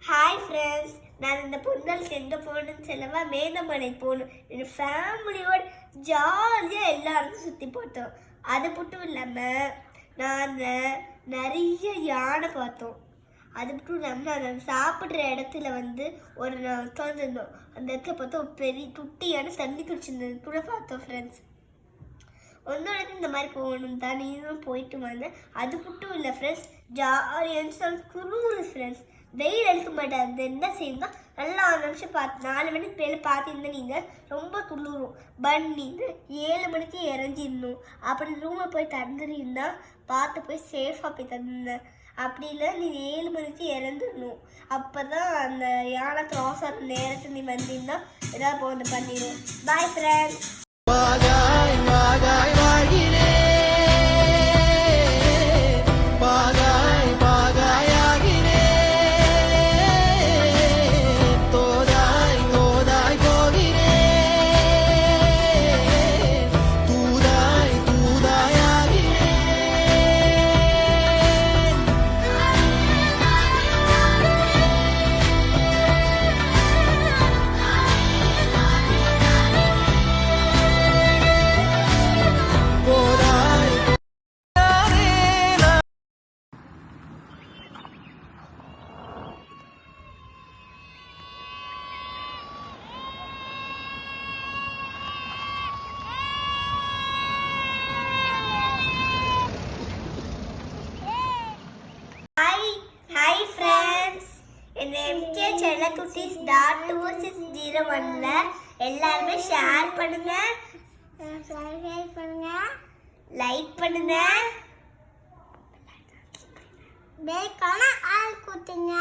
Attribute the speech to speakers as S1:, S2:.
S1: Hi friends, நான் இந்த பொங்கலுக்கு எங்கே போகணுன்னு சொல்லவா, மேகமலை போகணும். எங்கள் ஃபேமிலியோட ஜாலியாக எல்லாரும் சுற்றி போட்டோம். அது மட்டும் இல்லாமல் நாங்கள் நிறைய யானை பார்த்தோம். அது மட்டும் இல்லாமல் நாங்கள் சாப்பிட்ற இடத்துல ஒரு உட்காந்துருந்தோம். அந்த இடத்துல பார்த்தா ஒரு பெரிய குட்டியான தண்ணி குடிச்சிருந்தது கூட பார்த்தோம் ஃப்ரெண்ட்ஸ். ஒன்னோட இந்த மாதிரி போகணும் தான் நீங்களும் போயிட்டு வந்தேன். அது மட்டும் இல்லை ஃப்ரெண்ட்ஸ், ஜாலியாக குளிர் ஃப்ரெண்ட்ஸ். வெயில் எடுக்க மாட்டாது. என்ன செய்யணும், நல்லா 6 நிமிஷம் 4 மணிக்கு மேலே பார்த்திருந்தா நீங்கள் ரொம்ப குளிரும். நீங்கள் 7 மணிக்கு இறஞ்சிடணும். அப்படி ரூமை போய் தந்துருந்தா பார்த்து போய் சேஃபாக போய் தந்துருந்தேன். அப்படி இல்லை நீ 7 மணிக்கு இறந்துடணும். அப்போ தான் அந்த யானை கிராஸ் ஆகிற நேரத்தில் நீ வந்தீங்கன்னா ஏதாவது போட்டு பண்ணிடுவோம். Bye friends. ஹாய் ஃப்ரெண்ட்ஸ், இந்த MK செல்லக்குட்டீஸ் .2601 எல்லாருமே ஷேர் பண்ணுங்க, லைக் பண்ணுங்க, பெல் ஐகானை ஆல் கொடுங்க.